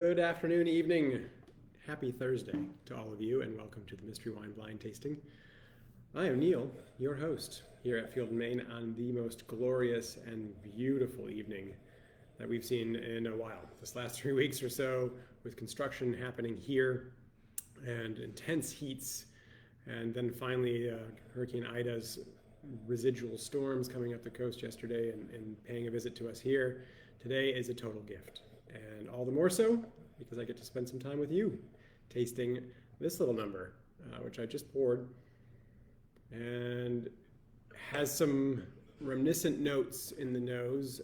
Good afternoon, evening. Happy Thursday to all of you, and welcome to the Mystery Wine Blind Tasting. I am Neal, your host, here at Field and Main on the most glorious and beautiful evening that we've seen in a while. This last 3 weeks or so, with construction happening here and intense heats, and then finally Hurricane Ida's residual storms coming up the coast yesterday and paying a visit to us here. Today is a total gift. And all the more so because I get to spend some time with you tasting this little number, which I just poured, and has some reminiscent notes in the nose,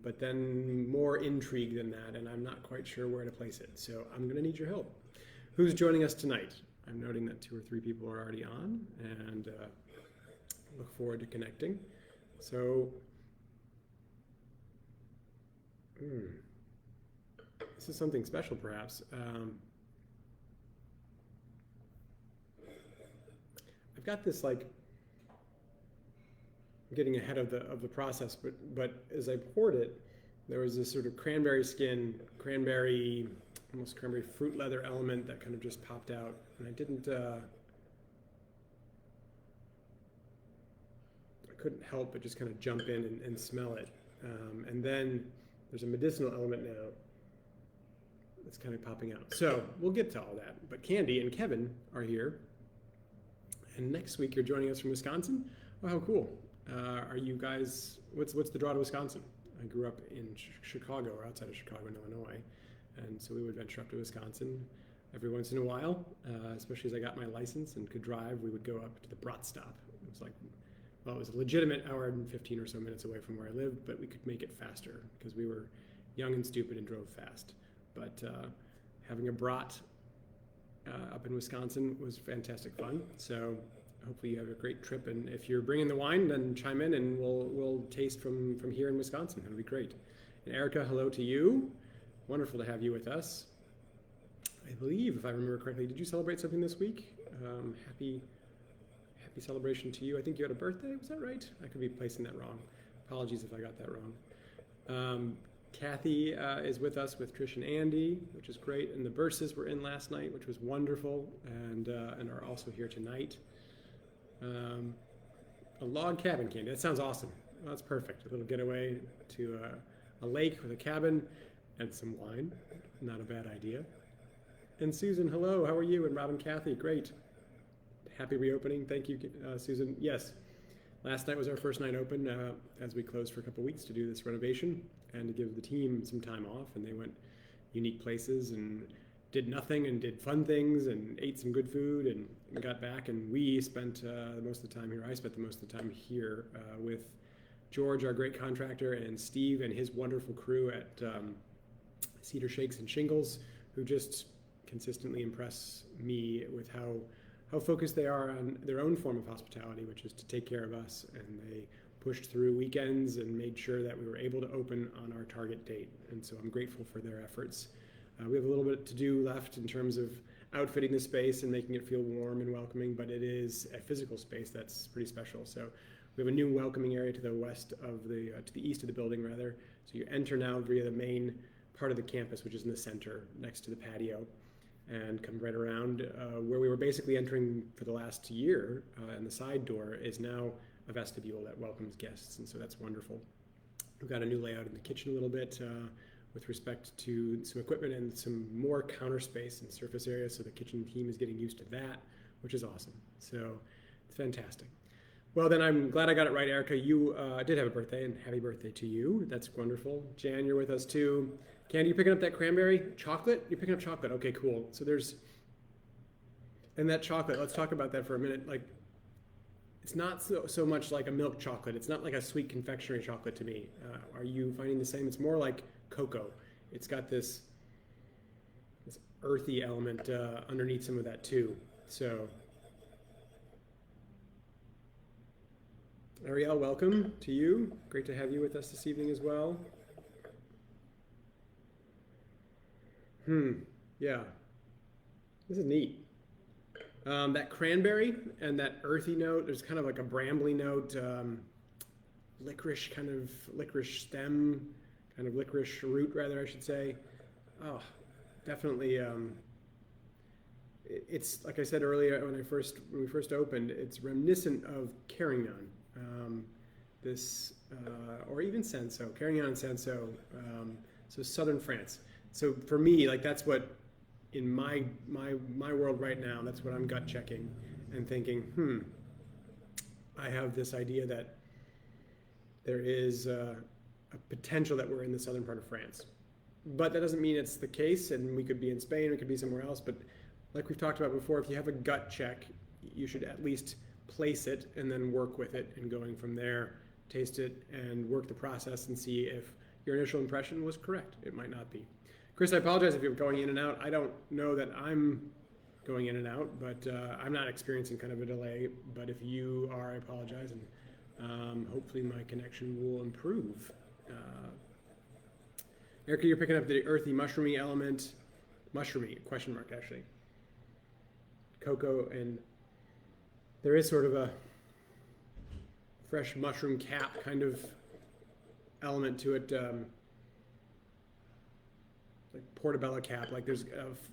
but then more intrigue than that, and I'm not quite sure where to place it. So I'm going to need your help. Who's joining us tonight? I'm noting that 2 or 3 people are already on, and look forward to connecting. So, this is something special, perhaps. I've got this like getting ahead of the process, but as I poured it, there was this sort of cranberry skin, cranberry, almost cranberry fruit leather element that kind of just popped out, and I didn't. I couldn't help but just kind of jump in and smell it, and then there's a medicinal element now that's kind of popping out. So we'll get to all that. But Candy and Kevin are here. And next week you're joining us from Wisconsin. Oh, how cool. Are you guys, what's the draw to Wisconsin? I grew up in Chicago, or outside of Chicago in Illinois. And so we would venture up to Wisconsin every once in a while, especially as I got my license and could drive. We would go up to the Brat stop. It was like, well, it was a legitimate hour and 15 or so minutes away from where I lived, but we could make it faster because we were young and stupid and drove fast. But having a brat up in Wisconsin was fantastic fun. So hopefully you have a great trip. And if you're bringing the wine, then chime in and we'll taste from here in Wisconsin. That'll be great. And Erica, hello to you. Wonderful to have you with us. I believe, if I remember correctly, did you celebrate something this week? Happy celebration to you. I think you had a birthday. Was that right? I could be placing that wrong. Apologies if I got that wrong. Kathy is with us with Trish and Andy, which is great. And the Burses were in last night, which was wonderful, and are also here tonight. A log cabin, Candy. That sounds awesome. Well, that's perfect. A little getaway to a lake with a cabin and some wine. Not a bad idea. And Susan, hello. How are you? And Rob and Kathy, great. Happy reopening. Thank you, Susan. Yes. Last night was our first night open as we closed for a couple weeks to do this renovation and to give the team some time off. And they went unique places and did nothing and did fun things and ate some good food and got back. And we spent most of the time here. I spent the most of the time here with George, our great contractor, and Steve and his wonderful crew at Cedar Shakes and Shingles, who just consistently impress me with how focused they are on their own form of hospitality, which is to take care of us. And they pushed through weekends and made sure that we were able to open on our target date. And so I'm grateful for their efforts. We have a little bit to do left in terms of outfitting the space and making it feel warm and welcoming, but it is a physical space that's pretty special. So we have a new welcoming area to the west of to the east of the building rather. So you enter now via the main part of the campus, which is in the center next to the patio, and come right around where we were basically entering for the last year, and the side door is now a vestibule that welcomes guests, and so that's wonderful. We've got a new layout in the kitchen a little bit with respect to some equipment and some more counter space and surface area, so the kitchen team is getting used to that, which is awesome. So it's fantastic. Well, then I'm glad I got it right, Erica. You did have a birthday, and happy birthday to you. That's wonderful. Jan, you're with us too. Candy, you picking up that cranberry chocolate? You're picking up chocolate. Okay, cool. So and that chocolate, let's talk about that for a minute. Like, it's not so much like a milk chocolate. It's not like a sweet confectionery chocolate to me. Are you finding the same? It's more like cocoa. It's got this earthy element underneath some of that too. So, Ariel, welcome to you. Great to have you with us this evening as well. Yeah, this is neat. That cranberry and that earthy note, there's kind of like a brambly note, licorice stem, kind of licorice root rather, I should say. Oh, definitely. It's like I said earlier when we first opened. It's reminiscent of Carignan, this or even Cinsault, Carignan and Cinsault. So southern France. So for me, like that's what in my world right now. That's what I'm gut checking and thinking. I have this idea that there is a potential that we're in the southern part of France. But that doesn't mean it's the case, and we could be in Spain, we could be somewhere else. But like we've talked about before, if you have a gut check, you should at least place it and then work with it, and going from there, taste it and work the process and see if your initial impression was correct. It might not be. Chris, I apologize if you're going in and out. I don't know that I'm going in and out, but I'm not experiencing kind of a delay. But if you are, I apologize, and hopefully my connection will improve. Erica, you're picking up the earthy, mushroomy element. Mushroomy, question mark, actually. Cocoa, and there is sort of a fresh mushroom cap kind of element to it, like portobello cap, like there's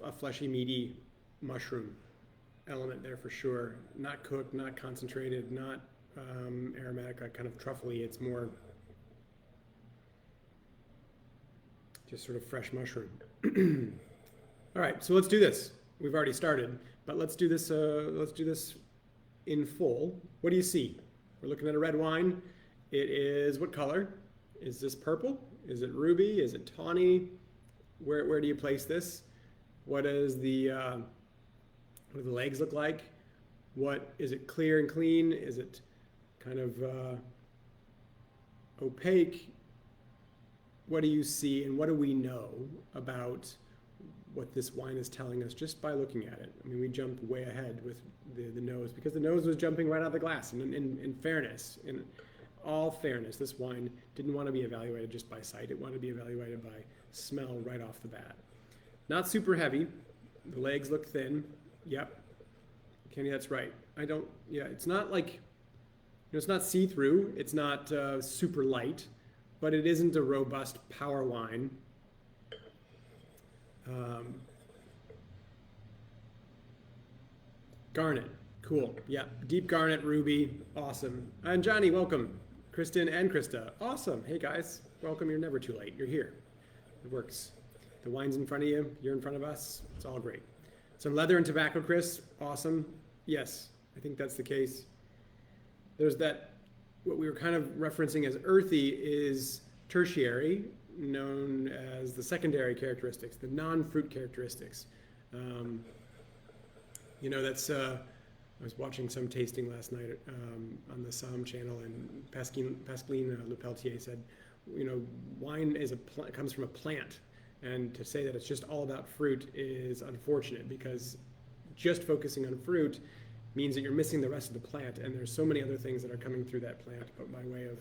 a fleshy, meaty mushroom element there for sure. Not cooked, not concentrated, not aromatic, like kind of truffly. It's more just sort of fresh mushroom. All right, so let's do this. We've already started, but let's do this. Let's do this in full. What do you see? We're looking at a red wine. It is what color? Is this purple? Is it ruby? Is it tawny? Where do you place this? What is the what do the legs look like? What is it? Clear and clean? Is it kind of opaque? What do you see, and what do we know about what this wine is telling us just by looking at it? I mean, we jumped way ahead with the nose, because the nose was jumping right out of the glass. And in fairness, in all fairness, this wine didn't want to be evaluated just by sight. It wanted to be evaluated by smell right off the bat. Not super heavy. The legs look thin. Yep. Kenny, that's right. It's not like, it's not see-through. It's not super light, but it isn't a robust power wine. Garnet, cool. Yeah, deep garnet, ruby, awesome. And Johnny, welcome. Kristen and Krista, awesome. Hey guys, welcome. You're never too late. You're here. It works. The wine's in front of you. You're in front of us. It's all great. Some leather and tobacco, Chris. Awesome. Yes, I think that's the case. There's that, what we were kind of referencing as earthy is tertiary, known as the secondary characteristics, the non-fruit characteristics. That's, I was watching some tasting last night on the Somme channel, and Pascaline Lepelletier said, wine comes from a plant, and to say that it's just all about fruit is unfortunate, because just focusing on fruit means that you're missing the rest of the plant, and there's so many other things that are coming through that plant, but by way of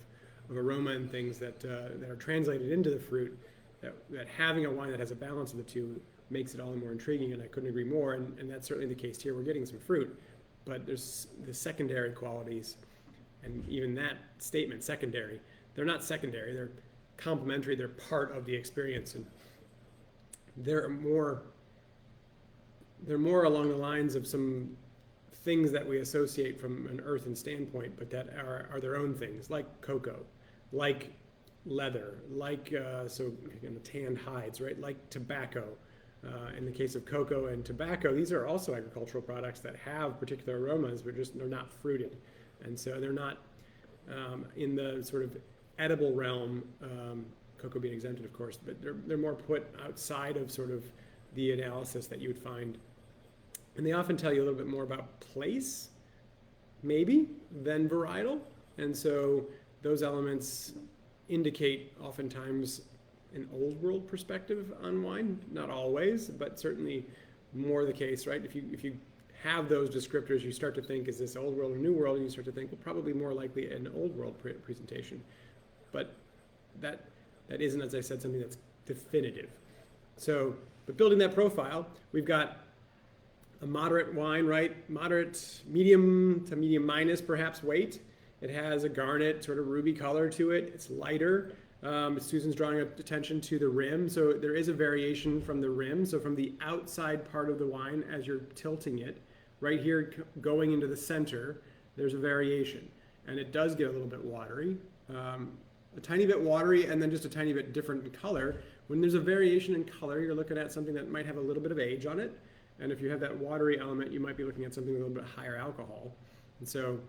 aroma and things that are translated into the fruit, that having a wine that has a balance of the two makes it all the more intriguing, and I couldn't agree more, and that's certainly the case here. We're getting some fruit, but there's the secondary qualities, and even that statement, secondary, they're not secondary, they're complementary, they're part of the experience, and they're more along the lines of some things that we associate from an earthen standpoint, but that are their own things, like cocoa, like leather, like tanned hides, right? Like tobacco. In the case of cocoa and tobacco, these are also agricultural products that have particular aromas, but they're not fruited, and so they're not in the sort of edible realm. Cocoa being exempted, of course, but they're more put outside of sort of the analysis that you would find. And they often tell you a little bit more about place, maybe, than varietal. And so those elements indicate oftentimes an old world perspective on wine. Not always, but certainly more the case, right? If you have those descriptors, you start to think, is this old world or new world? And you start to think, well, probably more likely an old world presentation. But that isn't, as I said, something that's definitive. So, but building that profile, we've got a moderate wine, right? Moderate, medium to medium minus perhaps weight. It has a garnet, sort of ruby color to it. It's lighter. Susan's drawing attention to the rim. So there is a variation from the rim. So from the outside part of the wine, as you're tilting it, right here going into the center, there's a variation. And it does get a little bit watery. A tiny bit watery and then just a tiny bit different in color. When there's a variation in color, you're looking at something that might have a little bit of age on it. And if you have that watery element, you might be looking at something with a little bit higher alcohol. And so,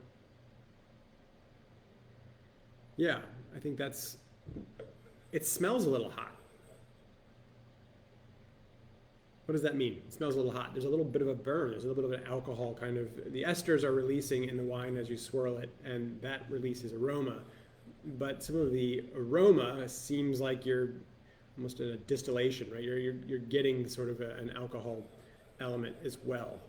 yeah, I think it smells a little hot. What does that mean? It smells a little hot. There's a little bit of a burn. There's a little bit of an alcohol kind of, the esters are releasing in the wine as you swirl it, and that releases aroma. But some of the aroma seems like you're almost in a distillation, right? You're getting sort of an alcohol element as well.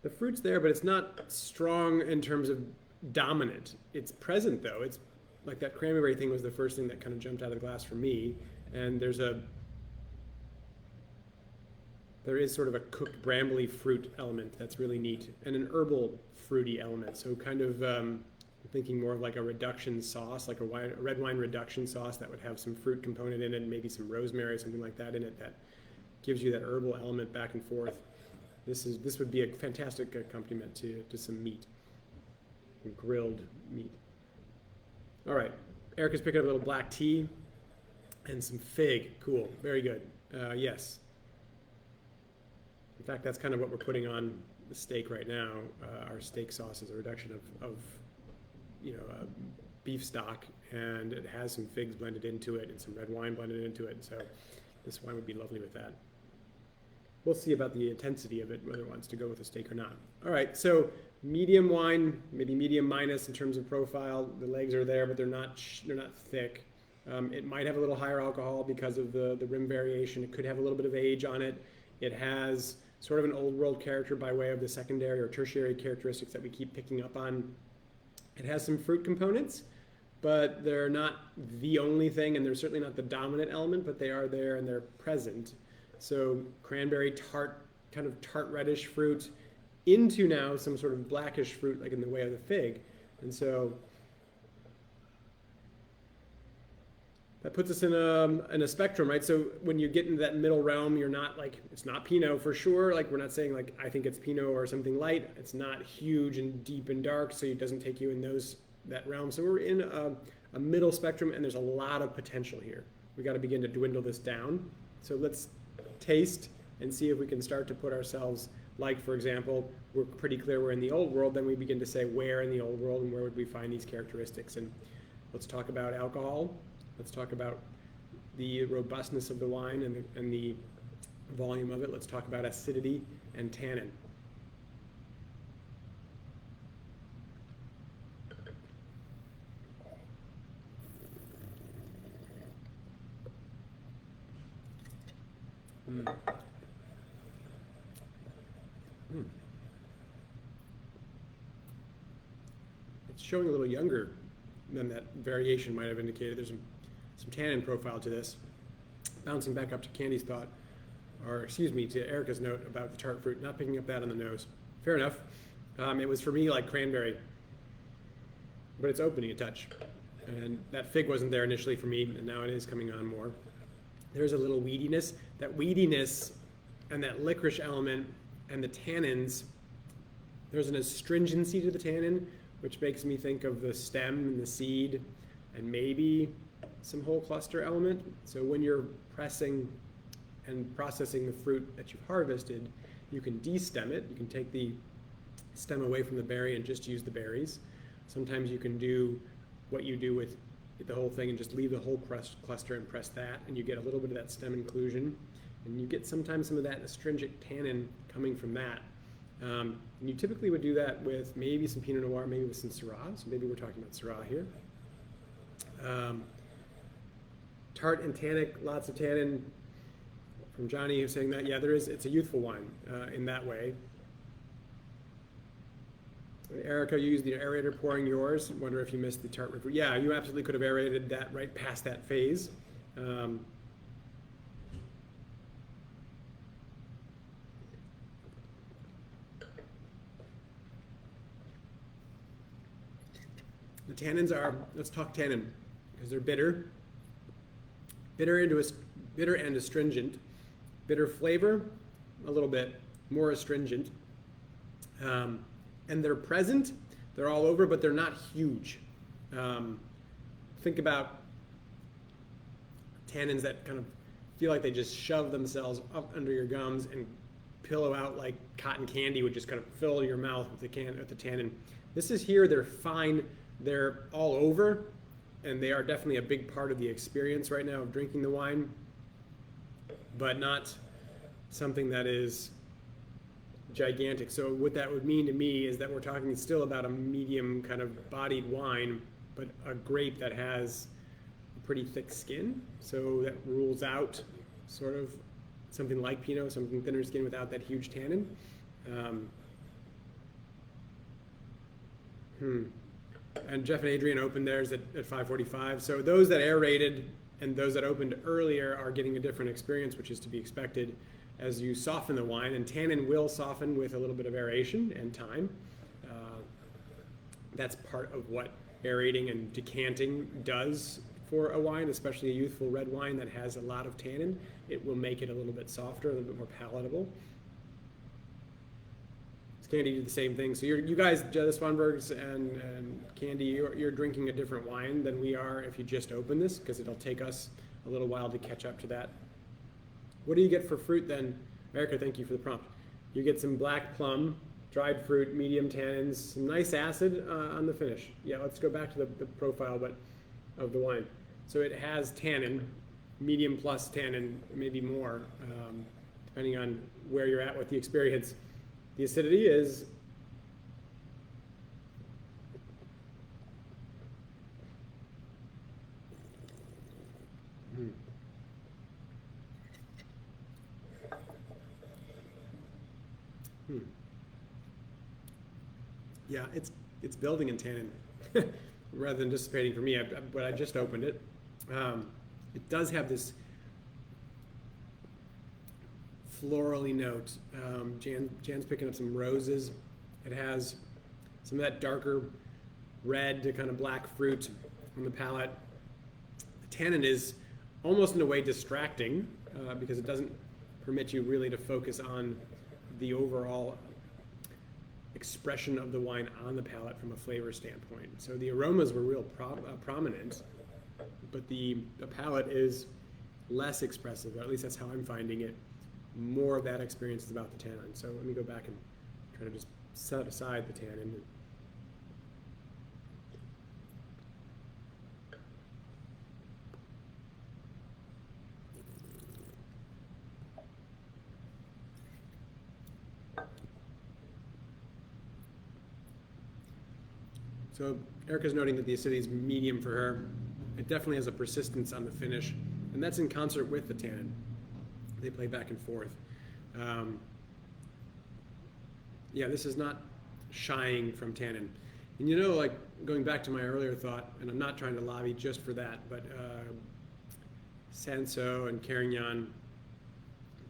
The fruit's there, but it's not strong in terms of dominant. It's present though. It's like that cranberry thing was the first thing that kind of jumped out of the glass for me. And there is sort of a cooked brambly fruit element that's really neat, and an herbal fruity element. So kind of thinking more of like a reduction sauce, like a red wine reduction sauce that would have some fruit component in it, and maybe some rosemary or something like that in it that gives you that herbal element back and forth. This would be a fantastic accompaniment to some meat, grilled meat. All right, Erica's picking up a little black tea and some fig. Cool, very good. Yes. In fact, that's kind of what we're putting on the steak right now. Our steak sauce is a reduction of beef stock, and it has some figs blended into it and some red wine blended into it. So this wine would be lovely with that. We'll see about the intensity of it, whether it wants to go with a steak or not. All right, so medium wine, maybe medium minus in terms of profile. The legs are there, but they're not thick. It might have a little higher alcohol because of the rim variation. It could have a little bit of age on it. It has sort of an old world character by way of the secondary or tertiary characteristics that we keep picking up on. It has some fruit components, but they're not the only thing, and they're certainly not the dominant element, but they are there and they're present. So cranberry tart, kind of tart reddish fruit into now some sort of blackish fruit, like in the way of the fig. And so that puts us in a spectrum, right? So when you get into that middle realm, you're not like, it's not Pinot for sure. Like we're not saying like, I think it's Pinot or something light. It's not huge and deep and dark, so it doesn't take you in that realm. So we're in a middle spectrum, and there's a lot of potential here. We got to begin to dwindle this down. So let's taste and see if we can start to put ourselves, like for example, we're pretty clear we're in the old world, then we begin to say where in the old world and where would we find these characteristics. And let's talk about alcohol. Let's talk about the robustness of the wine and the volume of it. Let's talk about acidity and tannin. It's showing a little younger than that variation might have indicated. There's some tannin profile to this. Bouncing back up to Candy's thought, or excuse me, to Erica's note about the tart fruit, not picking up that on the nose. Fair enough. It was for me like cranberry, but it's opening a touch. And that fig wasn't there initially for me, and now it is coming on more. There's a little weediness. That weediness and that licorice element and the tannins, there's an astringency to the tannin, which makes me think of the stem and the seed and maybe some whole cluster element. So when you're pressing and processing the fruit that you've harvested, you can destem it. You can take the stem away from the berry and just use the berries. Sometimes you can do what you do with the whole thing and just leave the whole cluster and press that, and you get a little bit of that stem inclusion, and you get sometimes some of that astringent tannin coming from that. And you typically would do that with maybe some Pinot Noir, maybe with some Syrah. So maybe we're talking about Syrah here. Tart and tannic, lots of tannin. From Johnny, who's saying that, yeah, there is. It's a youthful wine in that way. Erica, you used the aerator pouring yours. Wonder if you missed the tart river. Yeah, you absolutely could have aerated that right past that phase. The tannins are, let's talk tannin, because they're bitter, bitter and astringent. Bitter flavor, a little bit more astringent. And they're present, they're all over, but they're not huge. Think about tannins that kind of feel like they just shove themselves up under your gums and pillow out like cotton candy would just kind of fill your mouth with the tannin. This is here, they're fine, they're all over, and they are definitely a big part of the experience right now of drinking the wine, but not something that is gigantic. So what that would mean to me is that we're talking still about a medium kind of bodied wine, but a grape that has a pretty thick skin. So that rules out sort of something like Pinot, something thinner skin without that huge tannin. And Jeff and Adrian opened theirs at 545. So those that aerated and those that opened earlier are getting a different experience, which is to be expected as you soften the wine. And tannin will soften with a little bit of aeration and time. That's part of what aerating and decanting does for a wine, especially a youthful red wine that has a lot of tannin. It will make it a little bit softer, a little bit more palatable. Candy did the same thing. So you guys, the Swanbergs and Candy, you're drinking a different wine than we are if you just open this, because it'll take us a little while to catch up to that. What do you get for fruit then? Erica, thank you for the prompt. You get some black plum, dried fruit, medium tannins, some nice acid on the finish. Yeah, let's go back to the profile of the wine. So it has tannin, medium plus tannin, maybe more, depending on where you're at with the experience. The acidity is yeah, it's building in tannin rather than dissipating for me. But I just opened it. It does have this florally note. Jan's picking up some roses. It has some of that darker red to kind of black fruit on the palate. The tannin is almost in a way distracting because it doesn't permit you really to focus on the overall expression of the wine on the palate from a flavor standpoint. So the aromas were real prominent, but the palate is less expressive, or at least that's how I'm finding it. More of that experience is about the tannin. So let me go back and try to just set aside the tannin. So Erica's noting that the acidity is medium for her. It definitely has a persistence on the finish, and that's in concert with the tannin. They play back and forth. Yeah, this is not shying from tannin. And you know, like going back to my earlier thought, and I'm not trying to lobby just for that, but Sanso and Carignan,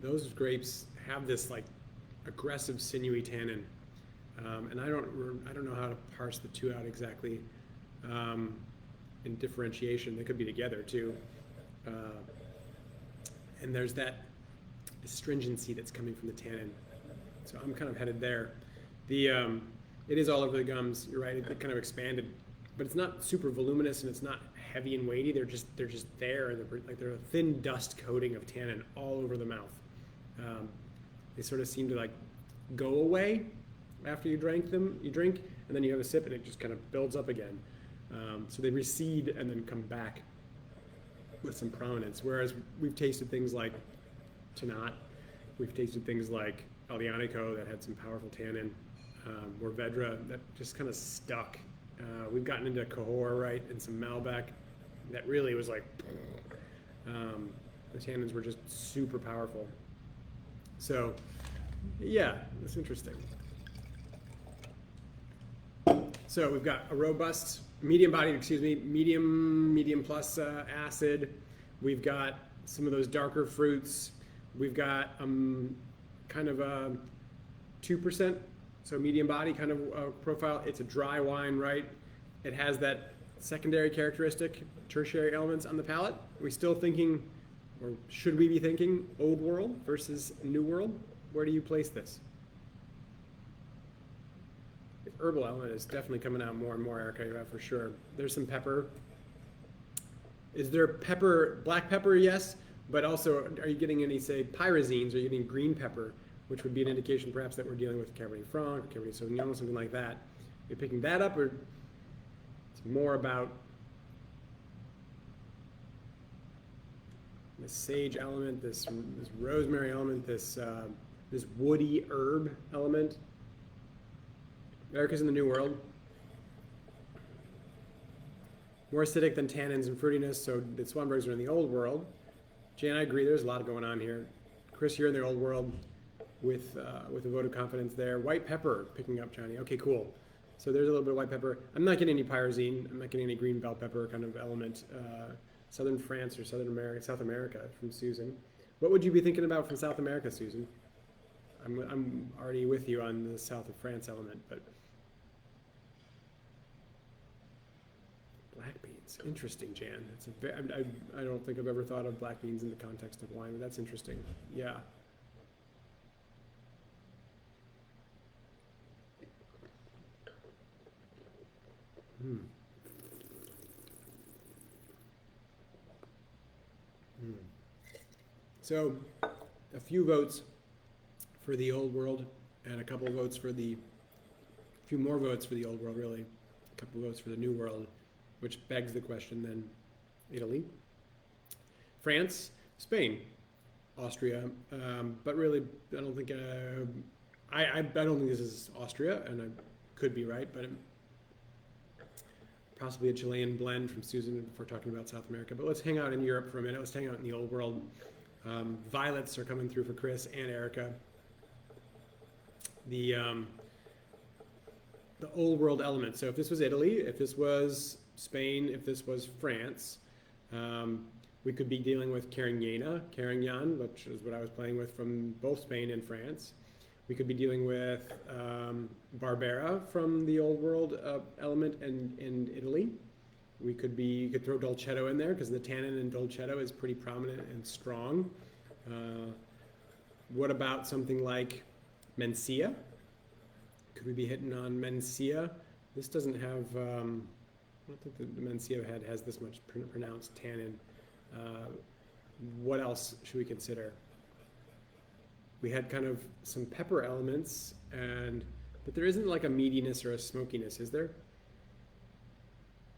those grapes have this like aggressive sinewy tannin. And I don't know how to parse the two out exactly in differentiation. They could be together too. And there's that astringency that's coming from the tannin. So I'm kind of headed there. It is all over the gums. You're right. It kind of expanded, but it's not super voluminous and it's not heavy and weighty. They're just there. They're a thin dust coating of tannin all over the mouth. They sort of seem to like go away after you drink, and then you have a sip and it just kind of builds up again. So they recede and then come back with some prominence. Whereas we've tasted things like Tannat, we've tasted things like Aglianico that had some powerful tannin, or Wavra that just kind of stuck. We've gotten into Cahors, right, and some Malbec that really was like, the tannins were just super powerful. So, yeah, it's interesting. So we've got a robust, medium plus acid. We've got some of those darker fruits. We've got kind of a 2%, so medium body kind of profile. It's a dry wine, right? it has that secondary characteristic, tertiary elements on the palette. Are we still thinking, or should we be thinking, old world versus new world? Where do you place this? The herbal element is definitely coming out more and more, Erica, yeah, for sure. There's some pepper. Is there pepper, black pepper? Yes, but also, are you getting any, say, pyrazines? Are you getting green pepper, which would be an indication perhaps that we're dealing with Cabernet Franc, Cabernet Sauvignon, something like that? You're picking that up, or it's more about the sage element, this rosemary element, this woody herb element? Erica's in the New World. More acidic than tannins and fruitiness, so the Swanbergs are in the Old World. Jan, I agree, there's a lot going on here. Chris, you're in the Old World with a vote of confidence there. White pepper picking up, Johnny. Okay, cool. So there's a little bit of white pepper. I'm not getting any pyrazine. I'm not getting any green bell pepper kind of element. Southern France or South America from Susan. What would you be thinking about from South America, Susan? I'm already with you on the South of France element, but black beans. Interesting, Jan. It's I don't think I've ever thought of black beans in the context of wine, but that's interesting. Yeah. So, a few votes for the Old World, and a couple of votes for a few more votes for the Old World, really. A couple of votes for the New World, which begs the question then, Italy, France, Spain, Austria, but really, I don't think, I don't think this is Austria, and I could be right, but possibly a Chilean blend from Susan if we're talking about South America. But let's hang out in Europe for a minute. Let's hang out in the Old World. Violets are coming through for Chris and Erica. The Old World element. So if this was Italy, if this was Spain, if this was France, we could be dealing with Carignan, which is what I was playing with from both Spain and France. We could be dealing with Barbera from the Old World element in Italy. You could throw Dolcetto in there because the tannin in Dolcetto is pretty prominent and strong. What about something like Mencia? Could we be hitting on Mencia? This doesn't have, I don't think the Mencia head has this much pronounced tannin. What else should we consider? We had kind of some pepper elements, but there isn't like a meatiness or a smokiness, is there?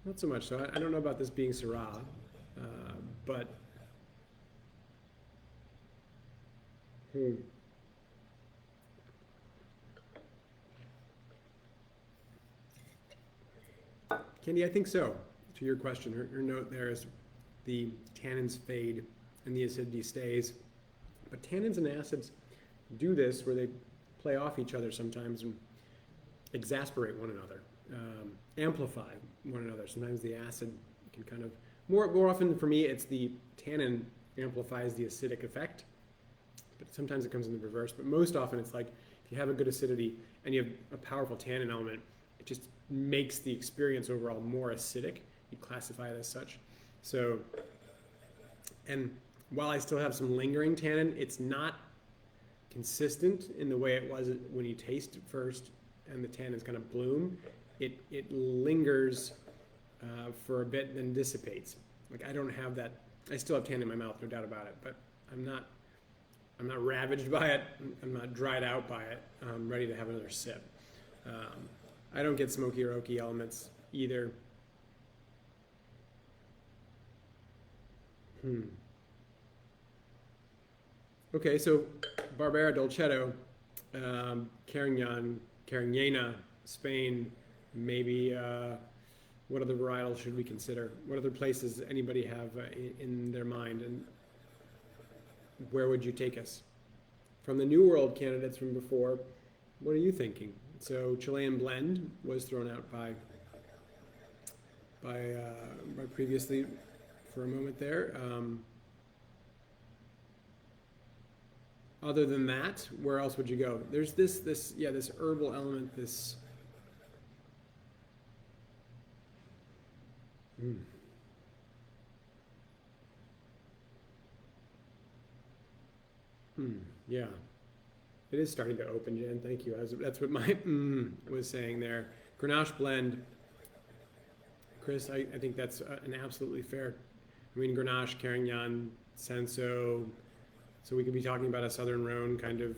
Not so much. So I don't know about this being Syrah, but Candy, I think so. To your question, her note there is the tannins fade and the acidity stays. But tannins and acids do this where they play off each other sometimes and exasperate one another, amplify one another. Sometimes the acid can kind of, more often for me, it's the tannin amplifies the acidic effect, but sometimes it comes in the reverse. But most often it's like, if you have a good acidity and you have a powerful tannin element, it just makes the experience overall more acidic. You classify it as such. So, and while I still have some lingering tannin, it's not consistent in the way it was when you taste it first and the tannins kind of bloom. It lingers for a bit and then dissipates. Like I don't have that. I still have tannin in my mouth, no doubt about it, but I'm not ravaged by it. I'm not dried out by it. I'm ready to have another sip. I don't get smoky or oaky elements either. Okay, so Barbera, Dolcetto, Carignana, Spain, maybe what other varietals should we consider? What other places anybody have in their mind, and where would you take us? From the New World candidates from before, what are you thinking? So Chilean blend was thrown out by previously for a moment there. Other than that, where else would you go? There's this herbal element, this Hmm. Hmm. Yeah. It is starting to open, Jen. Thank you. That's what my was saying there. Grenache blend, Chris. I think that's an absolutely fair. I mean, Grenache, Carignan, Senso. So we could be talking about a Southern Rhone kind of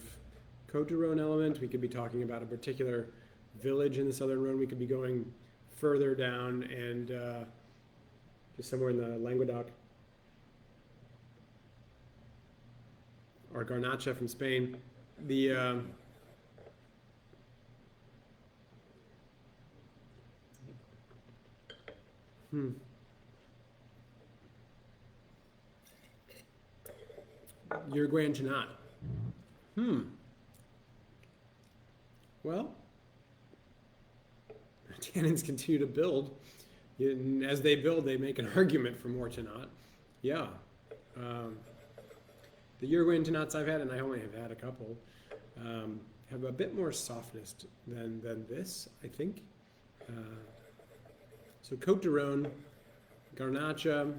Côte du Rhône element. We could be talking about a particular village in the Southern Rhone. We could be going further down and just somewhere in the Languedoc or Garnacha from Spain. The hmm. Uruguayan Tannat. Hmm. Well, tannins continue to build. And as they build, they make an argument for more Tannat. Yeah. Um, the Uruguayan Tannats I've had, and I only have had a couple, have a bit more softness than this, I think. Uh, so Côte du Rhône, Garnacha,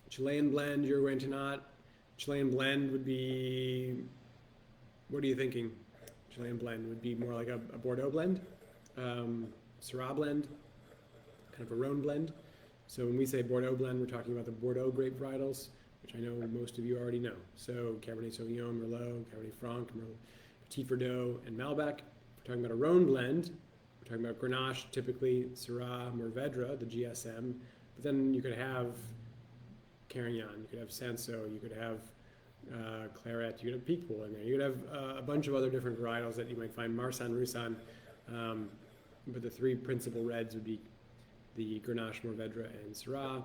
Chilean blend, Uruguayan Tannat. Chilean blend would be, what are you thinking? Chilean blend would be more like a Bordeaux blend, Syrah blend, kind of a Rhone blend. So when we say Bordeaux blend, we're talking about the Bordeaux grape varietals, which I know most of you already know. So Cabernet Sauvignon, Merlot, Cabernet Franc, Petit Verdot, and Malbec. If we're talking about a Rhone blend, we're talking about Grenache, typically Syrah, Mourvedre, the GSM. But then you could have Carignan, you could have Senso, you could have Claret, you could have Picpoul in there. You could have a bunch of other different varietals that you might find, Marsanne, Roussanne. But the three principal reds would be the Grenache, Mourvedre, and Syrah.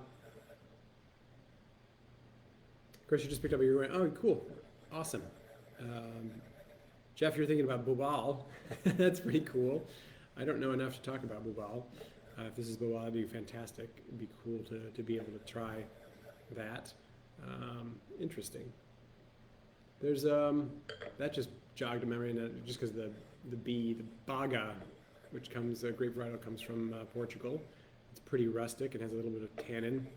Chris, you just picked up your Uruguayan. Oh, cool. Awesome. Jeff, you're thinking about Bobal. That's pretty cool. I don't know enough to talk about Bobal. If this is Bobal, it'd be fantastic. It'd be cool to be able to try that. Interesting. There's that just jogged a memory, and just because the Baga, which comes grape varietal comes from Portugal. It's pretty rustic and has a little bit of tannin.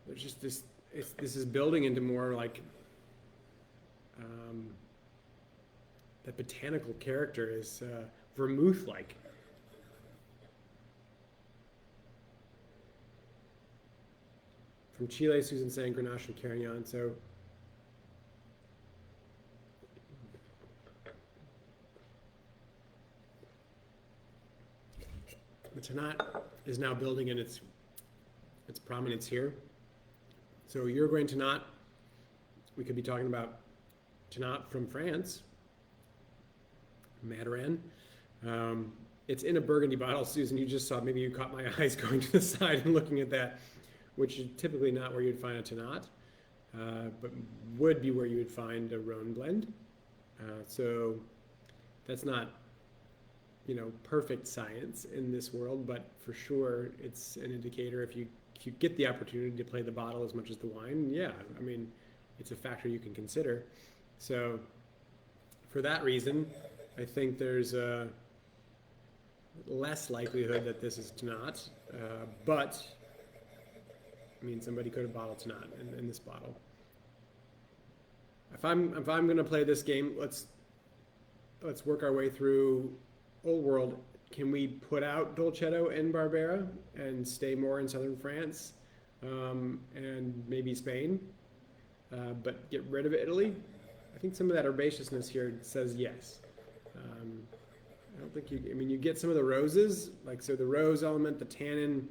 There's just this. This is building into more like that botanical character is vermouth-like. From Chile, Susan saying Grenache and Carignan. So the Tannat is now building in its prominence here. So Uruguayan Tannat, we could be talking about Tannat from France, Maturin. It's in a Burgundy bottle, Susan. You just saw, maybe you caught my eyes going to the side and looking at that, which is typically not where you'd find a Tannat, but would be where you would find a Rhone blend. So that's not, perfect science in this world, but for sure it's an indicator. If you get the opportunity to play the bottle as much as the wine, yeah, I mean, it's a factor you can consider. So for that reason, I think there's a less likelihood that this is Tannat, but I mean, somebody could have bottled Tannat in this bottle. If I'm going to play this game, let's work our way through Old World. Can we put out Dolcetto and Barbera and stay more in southern France and maybe Spain, but get rid of Italy? I think some of that herbaceousness here says yes. I don't think you get some of the roses, so the rose element, the tannin,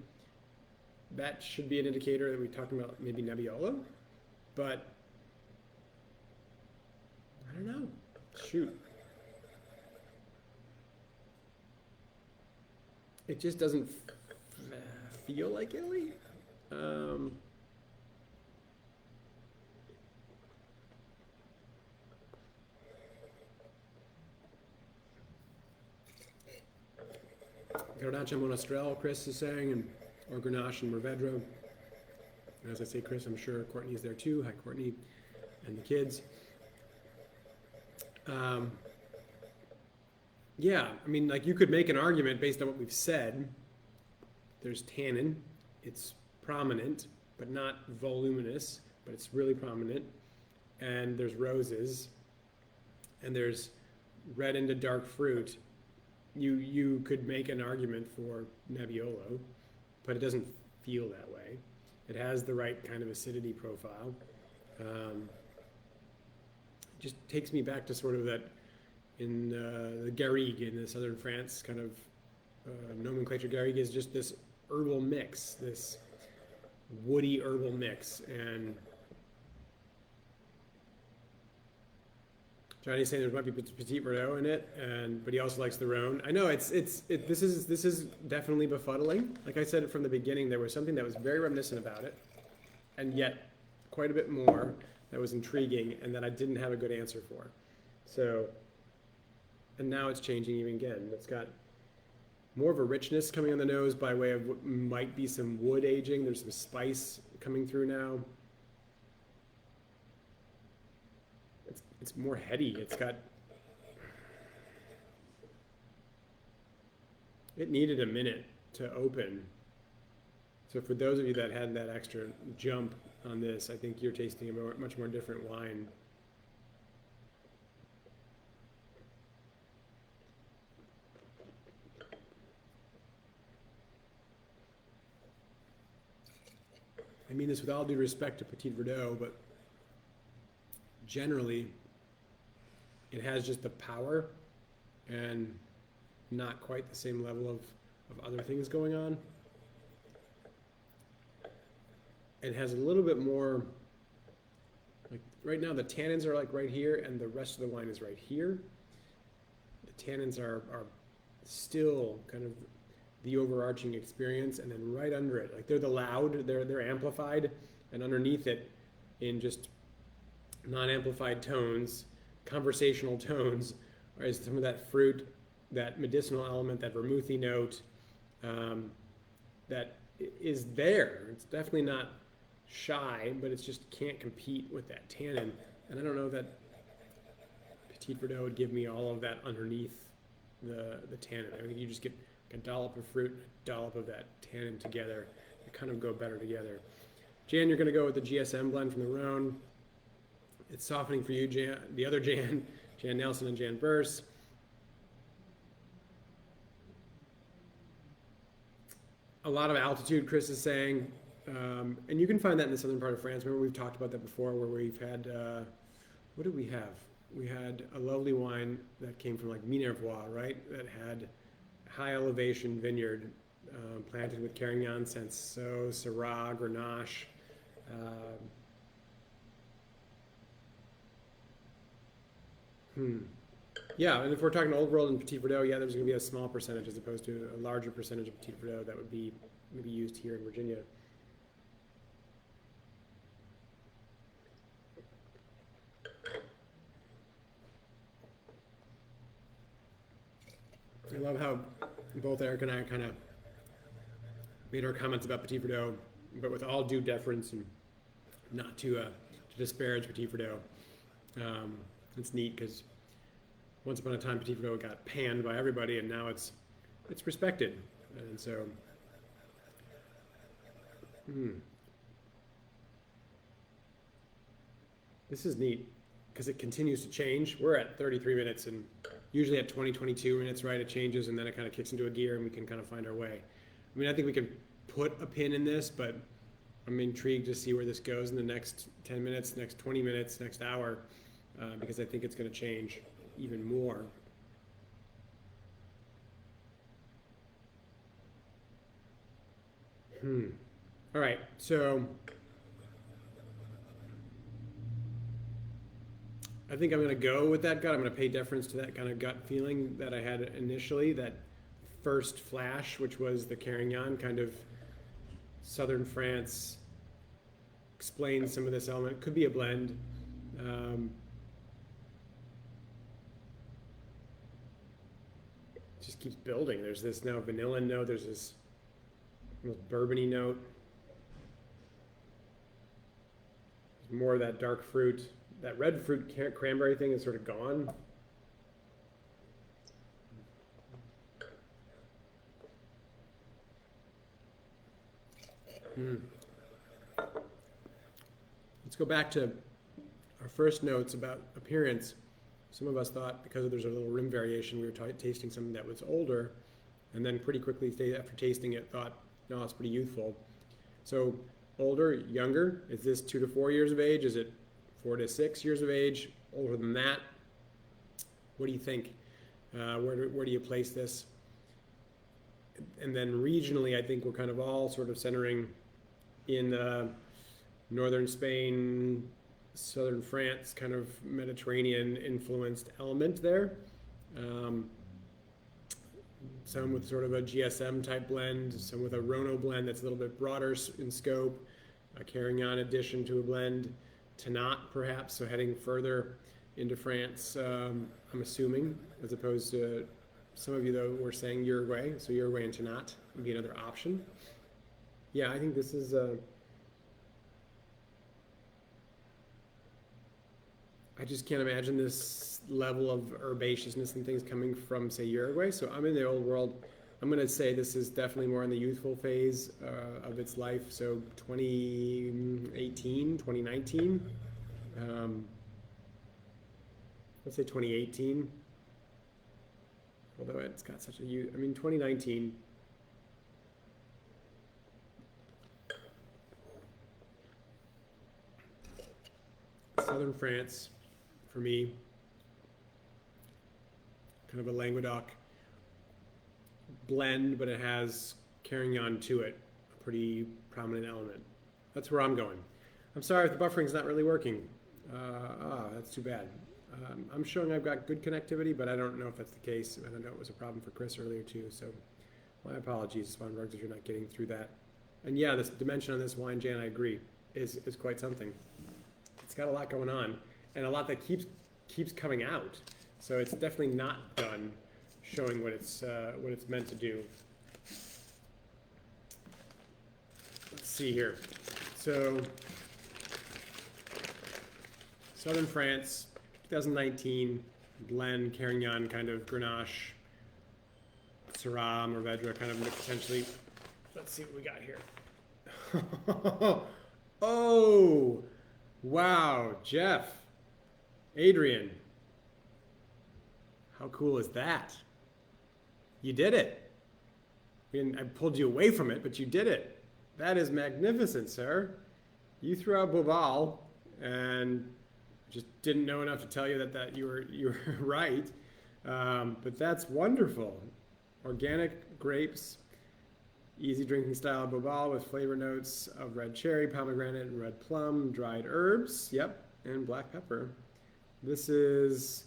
that should be an indicator that we're talking about maybe Nebbiolo, but I don't know. Shoot. It just doesn't feel like Italy. Garnacha Monastrell, Chris is saying, or Grenache and Mourvedre. And as I say, Chris, I'm sure Courtney's there too. Hi, Courtney and the kids. Um, yeah, I mean, like you could make an argument based on what we've said. There's tannin, it's prominent, but not voluminous, but it's really prominent. And there's roses, and there's red into dark fruit. You could make an argument for Nebbiolo, but it doesn't feel that way. It has the right kind of acidity profile. Just takes me back to sort of that in the Garrigue in the southern France kind of nomenclature. Garrigue is just this herbal mix, this woody herbal mix, and Johnny's saying there might be Petit Verdot in it, but he also likes the Rhone. I know this is definitely befuddling. Like I said from the beginning, there was something that was very reminiscent about it, and yet quite a bit more that was intriguing and that I didn't have a good answer for. So, and now it's changing even again. It's got more of a richness coming on the nose by way of what might be some wood aging. There's some spice coming through now. It's more heady. It needed a minute to open. So for those of you that had that extra jump on this, I think you're tasting a much more different wine. I mean this with all due respect to Petit Verdot, but generally it has just the power and not quite the same level of other things going on. It has a little bit more, like right now the tannins are like right here and the rest of the wine is right here. The tannins are still kind of the overarching experience, and then right under it, like they're the loud, they're amplified, and underneath it in just non-amplified tones, conversational tones, is some of that fruit, that medicinal element, that vermouthy note that is there. It's definitely not shy, but it's just can't compete with that tannin. And I don't know that Petit Verdot would give me all of that underneath the tannin. I think you just get a dollop of fruit, a dollop of that tannin together. They kind of go better together. Jan, you're going to go with the GSM blend from the Rhone. It's softening for you, Jan, the other Jan Nelson and Jan Burse. A lot of altitude, Chris is saying. And you can find that in the southern part of France. Remember, we've talked about that before, where we've had, what did we have? We had a lovely wine that came from like Minervois, right? That had high elevation vineyard planted with Carignan, Cinsault, Syrah, Grenache. Yeah, and if we're talking Old World and Petit Verdot, yeah, there's going to be a small percentage as opposed to a larger percentage of Petit Verdot that would be maybe used here in Virginia. I love how both Eric and I kind of made our comments about Petit Verdot, but with all due deference and not to disparage Petit Verdot. It's neat because once upon a time Petit Verdot got panned by everybody, and now it's respected, and so. This is neat because it continues to change. We're at 33 minutes, and usually at 22 minutes, right, it changes, and then it kind of kicks into a gear, and we can kind of find our way. I mean, I think we can put a pin in this, but I'm intrigued to see where this goes in the next 10 minutes, next 20 minutes, next hour, because I think it's going to change even more. All right, so I think I'm going to go with that gut. I'm going to pay deference to that kind of gut feeling that I had initially, that first flash, which was the Carignan, kind of southern France, explains some of this element. Could be a blend. Just keeps building. There's this now vanilla note. There's this almost bourbony note. More of that dark fruit. That red fruit cranberry thing is sort of gone. Mm. Let's go back to our first notes about appearance. Some of us thought because there's a little rim variation, we were tasting something that was older, and then pretty quickly after tasting it, thought, no, it's pretty youthful. So older, younger? Is this 2 to 4 years of age? Is it 4 to 6 years of age? Older than that? What do you think? Where do you place this? And then regionally, I think we're kind of all sort of centering in northern Spain, southern France, kind of Mediterranean influenced element there. Some with sort of a GSM type blend, some with a Rono blend that's a little bit broader in scope, a Carignan addition to a blend, Tannat perhaps, so heading further into France, I'm assuming, as opposed to some of you though were saying Uruguay, so Uruguay and Tannat would be another option. Yeah, I think this is I just can't imagine this level of herbaceousness and things coming from, say, Uruguay. So I'm in the old world. I'm going to say this is definitely more in the youthful phase of its life. So 2018, 2019. Let's say 2018. Although it's got such a youth. I mean, 2019. Southern France. For me, kind of a Languedoc blend, but it has Carignan to it, a pretty prominent element. That's where I'm going. I'm sorry if the buffering's not really working. That's too bad. I'm showing I've got good connectivity, but I don't know if that's the case. I know it was a problem for Chris earlier too, so my apologies, Swanbergs, if you're not getting through that. And yeah, this dimension on this wine, Jan, I agree, is quite something. It's got a lot going on. And a lot that keeps coming out, so it's definitely not done showing what it's meant to do. Let's see here. So Southern France, 2019, blend, Carignan, kind of Grenache, Syrah, Mourvedre, kind of potentially. Let's see what we got here. Oh, wow, Jeff. Adrian, how cool is that? You did it. I mean, I pulled you away from it, but you did it. That is magnificent, sir. You threw out Bobal and just didn't know enough to tell you that you were right. But that's wonderful. Organic grapes, easy drinking style Bobal with flavor notes of red cherry, pomegranate, and red plum, dried herbs. Yep, and black pepper. This is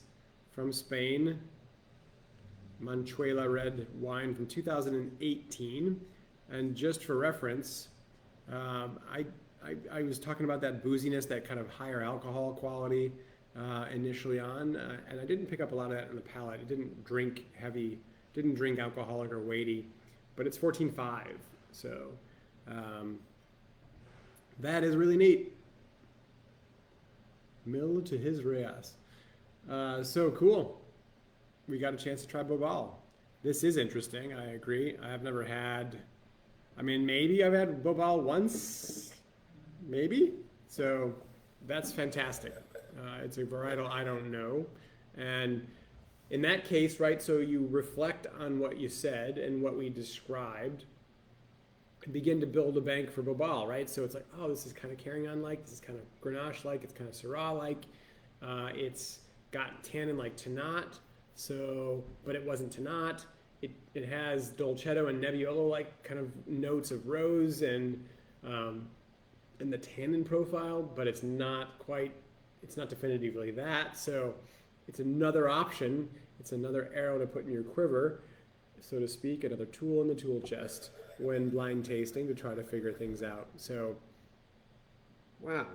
from Spain, Manchuela red wine from 2018. And just for reference, I was talking about that booziness, that kind of higher alcohol quality initially on, and I didn't pick up a lot of that in the palate. It didn't drink heavy, didn't drink alcoholic or weighty, but it's 14.5. So that is really neat. Mill to his Reyes. So cool. We got a chance to try Bobal. This is interesting, I agree. I have never had, I mean, maybe I've had Bobal once, maybe. So that's fantastic. It's a varietal I don't know. And in that case, right, so you reflect on what you said and what we described, and begin to build a bank for Bobal, right? So it's like, oh, this is kind of Carignan-like, this is kind of Grenache-like, it's kind of Syrah-like. It's got tannin like Tannat, so, but it wasn't Tannat. It has Dolcetto and Nebbiolo-like kind of notes of rose and the tannin profile, but it's not definitively that. So it's another option. It's another arrow to put in your quiver, so to speak, another tool in the tool chest when blind tasting to try to figure things out. So, wow,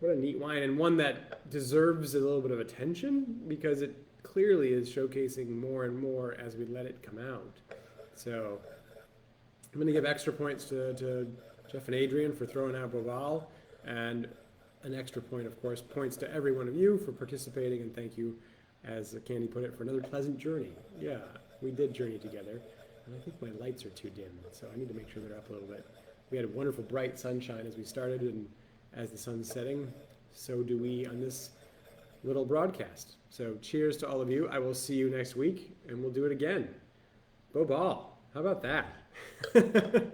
what a neat wine, and one that deserves a little bit of attention because it clearly is showcasing more and more as we let it come out. So I'm going to give extra points to Jeff and Adrian for throwing out Bobal, and an extra point, of course, points to every one of you for participating, and thank you, as Candy put it, for another pleasant journey. Yeah, we did journey together, and I think my lights are too dim, so I need to make sure they're up a little bit. We had a wonderful bright sunshine as we started, and as the sun's setting, so do we on this little broadcast. So cheers to all of you. I will see you next week, and we'll do it again. Bo ball. How about that?